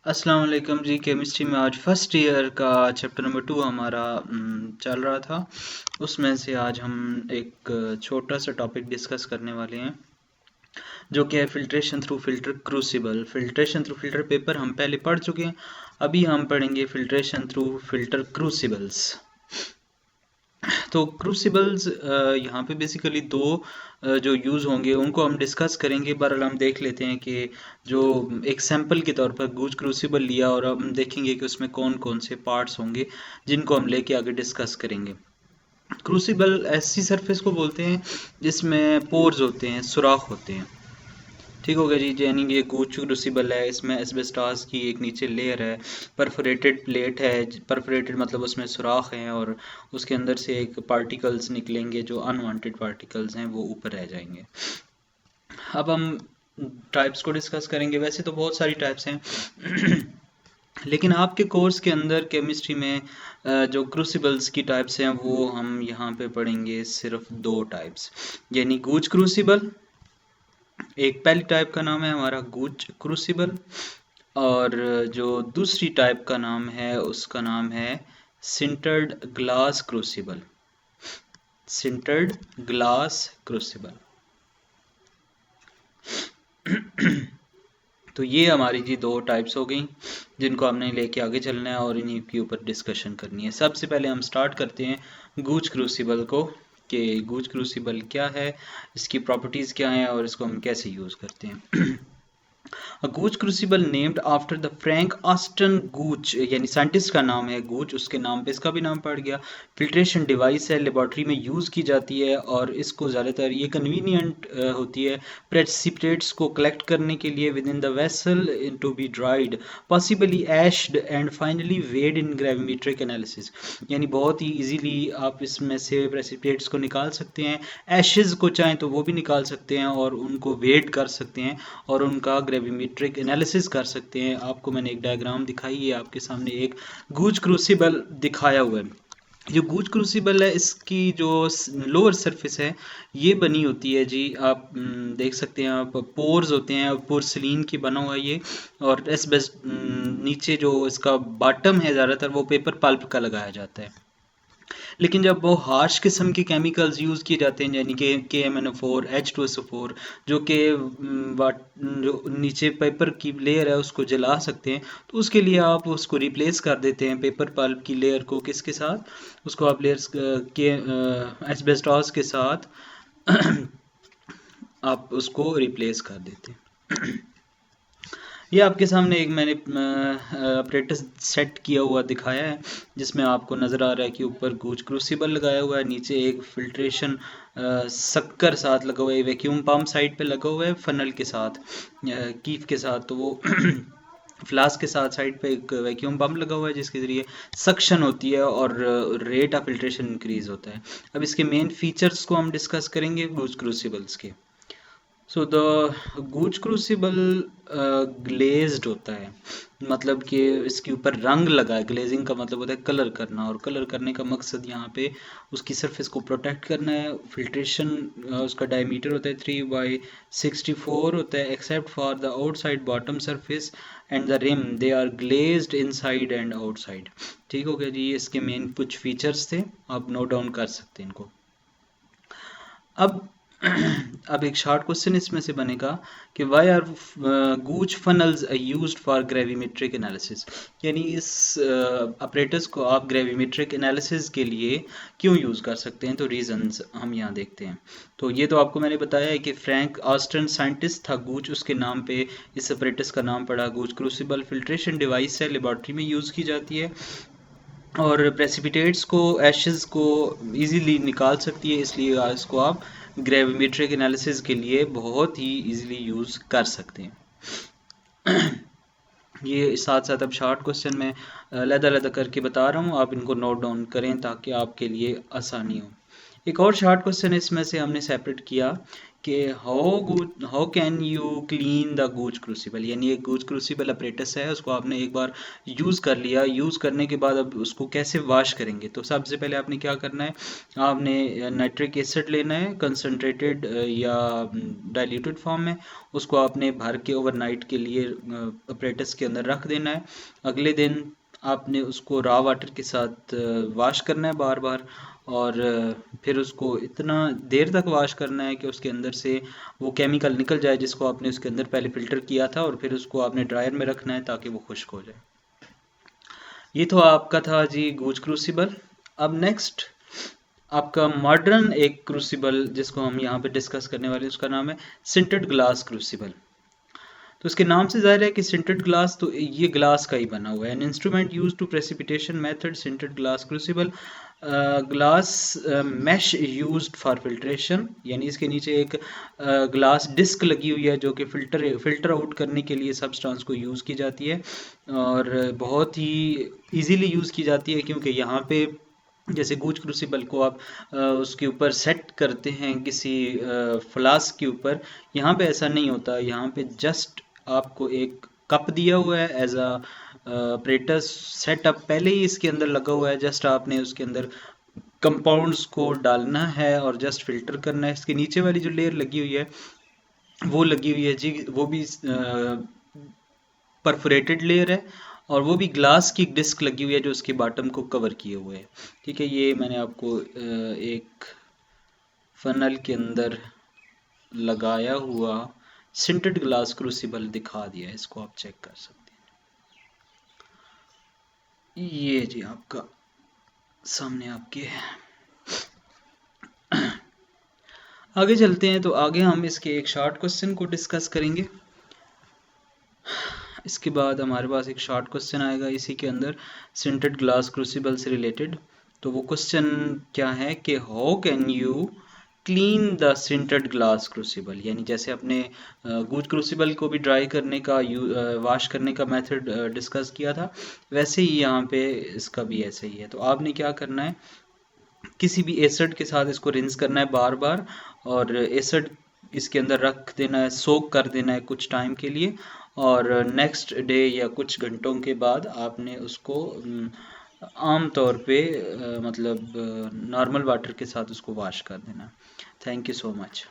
अस्सलाम वालेकुम जी। केमिस्ट्री में आज फर्स्ट ईयर का चैप्टर नंबर 2 हमारा चल रहा था। उसमें से आज हम एक छोटा सा टॉपिक डिस्कस करने वाले हैं जो कि है filtration through filter crucible. Filtration through filter paper हम पहले पढ़ चुके हैं, अभी हम पढ़ेंगे फिल्ट्रेशन थ्रू फिल्टर क्रूसिबल्स। तो क्रूसिबल्स यहाँ पे बेसिकली दो जो यूज़ होंगे उनको हम डिस्कस करेंगे। बहरहाल हम देख लेते हैं कि जो एक सैंपल के तौर पर गूज क्रूसिबल लिया और हम देखेंगे कि उसमें कौन कौन से पार्ट्स होंगे जिनको हम लेके आगे डिस्कस करेंगे। क्रूसिबल ऐसी सरफेस को बोलते हैं जिसमें पोर्स होते हैं, सुराख होते हैं। ठीक हो गया जी। यानी ये गूज क्रूसिबल है, इसमें एस्बेस्टॉस की एक नीचे लेयर है, परफोरेटेड प्लेट है। परफोरेटेड मतलब उसमें सुराख हैं और उसके अंदर से एक पार्टिकल्स निकलेंगे, जो अनवांटेड पार्टिकल्स हैं वो ऊपर रह जाएंगे। अब हम टाइप्स को डिस्कस करेंगे। वैसे तो बहुत सारी टाइप्स हैं लेकिन आपके कोर्स के अंदर केमिस्ट्री में जो क्रूसिबल्स की टाइप्स हैं वो हम यहाँ पे पढ़ेंगे सिर्फ दो टाइप्स, यानी गूज क्रूसिबल। एक पहली टाइप का नाम है हमारा गूज क्रूसिबल और जो दूसरी टाइप का नाम है उसका नाम है sintered glass crucible. Sintered glass crucible. तो ये हमारी जी दो टाइप्स हो गई जिनको हमने लेके आगे चलना है और इन्हीं के ऊपर डिस्कशन करनी है। सबसे पहले हम स्टार्ट करते हैं गूज क्रूसिबल को, कि गूज क्रूसिबल क्या है, इसकी प्रॉपर्टीज़ क्या हैं और इसको हम कैसे यूज़ करते हैं। A Gooch crucible named after the Frank Austin Gooch, यानी साइंटिस्ट का नाम है गूच, उसके नाम पे इसका भी नाम पड़ गया। फिल्ट्रेशन डिवाइस है, लेबॉर्ट्री में यूज़ की जाती है और इसको ज़्यादातर ये कन्वीनियंट होती है प्रेसिपिटेट्स को कलेक्ट करने के लिए within the vessel to be dried, possibly ashed and finally weighed in gravimetric analysis. यानी बहुत ही इजीली आप इसमें से प्रेसिपिटेट्स को निकाल सकते हैं, एशेस को चाहें तो वो भी निकाल सकते हैं और उनको वेड कर सकते हैं और उनका ग्रेविमेट्रिक एनालिसिस कर सकते हैं। आपको मैंने एक डायग्राम दिखाई है, आपके सामने एक गूज क्रूसिबल दिखाया हुआ है। जो गूज क्रूसिबल है इसकी जो लोअर सरफेस है ये बनी होती है जी, आप देख सकते हैं, आप पोर्स होते हैं, पोर्सलिन की बना हुआ है ये। और नीचे जो इसका बॉटम है ज़्यादातर वो पेपर पल्प का लगाया जाता है। लेकिन जब वो हार्श किस्म के केमिकल्स यूज़ किए जाते हैं, यानी कि KMnO4 H2SO4, जो कि जो नीचे पेपर की लेयर है उसको जला सकते हैं, तो उसके लिए आप उसको रिप्लेस कर देते हैं पेपर पल्प की लेयर को। किसके साथ? उसको आप लेयर्स के एस्बेस्टॉस के साथ आप उसको रिप्लेस कर देते हैं। ये आपके सामने एक मैंने अपरेटस सेट किया हुआ दिखाया है जिसमें आपको नज़र आ रहा है कि ऊपर गूज क्रूसिबल लगाया हुआ है, नीचे एक फिल्ट्रेशन शक्कर साथ लगा हुआ है, वैक्यूम पंप साइड पे लगा हुआ है फनल के साथ, कीफ के साथ। तो वो फ्लास्क के साथ साइड पे एक वैक्यूम पंप लगा हुआ है जिसके ज़रिए सक्शन होती है और रेट ऑफ फिल्ट्रेशन इंक्रीज होता है। अब इसके मेन फीचर्स को हम डिस्कस करेंगे गूज क्रूसिबल्स के। So the goose crucible glazed होता है, मतलब कि इसके ऊपर रंग लगा है। ग्लेजिंग का मतलब होता है कलर करना, और कलर करने का मकसद यहाँ पे उसकी सरफेस को प्रोटेक्ट करना है। फिल्ट्रेशन उसका डायमीटर होता है 3/64 होता है, except for the outside bottom surface and the rim, they are glazed inside and outside. ठीक हो गया जी, इसके मेन कुछ फीचर्स थे, आप नोट डाउन कर सकते हैं इनको। अब एक शॉर्ट क्वेश्चन इसमें से बनेगा कि why are Gooch funnels used for gravimetric analysis, यानी इस अपरेटस को आप ग्रेविमेट्रिक एनालिसिस के लिए क्यों यूज़ कर सकते हैं। तो रीजंस हम यहाँ देखते हैं। तो ये तो आपको मैंने बताया है कि फ्रैंक ऑस्टन साइंटिस्ट था गूज, उसके नाम पे इस अपरेटस का नाम पड़ा गूज क्रूसिबल। फिल्ट्रेशन डिवाइस है, लेबॉर्ट्री में यूज़ की जाती है और प्रेसिपिटेट्स को, एशेस को इजीली निकाल सकती है, इसलिए इसको आप ग्रेविमेट्रिक एनालिसिस के लिए बहुत ही इजीली यूज़ कर सकते हैं। ये साथ साथ अब शॉर्ट क्वेश्चन में अलग-अलग करके बता रहा हूँ, आप इनको नोट डाउन करें ताकि आपके लिए आसानी हो। एक और शॉर्ट क्वेश्चन इसमें से हमने सेपरेट किया कि how can you clean the goose crucible, यानी एक गूज क्रूसिबल अपरेटस है, उसको आपने एक बार यूज़ कर लिया, यूज़ करने के बाद अब उसको कैसे वॉश करेंगे। तो सबसे पहले आपने क्या करना है, आपने नाइट्रिक एसिड लेना है कंसनट्रेटेड या डाइल्यूटेड फॉर्म में, उसको आपने भर के ओवरनाइट के लिए अपरेटस के अंदर रख देना है। अगले दिन आपने उसको रॉ वाटर के साथ वॉश करना है बार बार, और फिर उसको इतना देर तक वॉश करना है कि उसके अंदर से वो केमिकल निकल जाए जिसको आपने उसके अंदर पहले फ़िल्टर किया था, और फिर उसको आपने ड्रायर में रखना है ताकि वो खुश्क हो जाए। ये तो आपका था जी गूज क्रूसिबल। अब नेक्स्ट आपका मॉडर्न एक क्रूसिबल जिसको हम यहाँ पे डिस्कस करने वाले हैं, उसका नाम है सिंटेड ग्लास क्रूसिबल। तो इसके नाम से जाहिर है कि सिंटेड ग्लास, तो ये ग्लास का ही बना हुआ है। An instrument use to precipitation method sintered glass crucible, glass mesh used for filtration, यानी इसके नीचे एक ग्लास डिस्क लगी हुई है जो कि फिल्टर आउट करने के लिए सब्सटेंस को यूज़ की जाती है, और बहुत ही इजीली यूज़ की जाती है, क्योंकि यहाँ पे जैसे गूज क्रूसिबल को आप उसके ऊपर सेट करते हैं किसी फ्लास्क के ऊपर, यहाँ पे ऐसा नहीं होता। यहाँ पे जस्ट आपको एक कप दिया हुआ है एज अ अपरेटस सेटअप, पहले ही इसके अंदर लगा हुआ है, जस्ट आपने उसके अंदर कंपाउंड्स को डालना है और जस्ट फिल्टर करना है। इसके नीचे वाली जो लेयर लगी हुई है वो लगी हुई है जी, वो भी परफोरेटेड लेयर है, और वो भी ग्लास की डिस्क लगी हुई है जो उसके बॉटम को कवर किए हुए है। ठीक है, ये मैंने आपको एक फनल के अंदर लगाया हुआ सिंटेड ग्लास क्रूसिबल दिखा दिया है, इसको आप चेक कर सकते हैं। ये जी आपका सामने आपके है। आगे चलते हैं, तो आगे हम इसके एक शॉर्ट क्वेश्चन को डिस्कस करेंगे। इसके बाद हमारे पास एक शॉर्ट क्वेश्चन आएगा इसी के अंदर सिंटेड ग्लास क्रूसिबल से रिलेटेड। तो वो क्वेश्चन क्या है कि how can you clean the sintered glass crucible, यानी जैसे अपने गूज क्रूसिबल को भी ड्राई करने का वॉश करने का मेथड डिस्कस किया था, वैसे ही यहाँ पे इसका भी ऐसे ही है। तो आपने क्या करना है, किसी भी एसिड के साथ इसको रिंस करना है बार बार, और एसिड इसके अंदर रख देना है, सोक कर देना है कुछ टाइम के लिए, और नेक्स्ट डे या कुछ घंटों के बाद आपने उसको आम तौर पे मतलब नॉर्मल वाटर के साथ उसको वॉश कर देना। Thank you so much.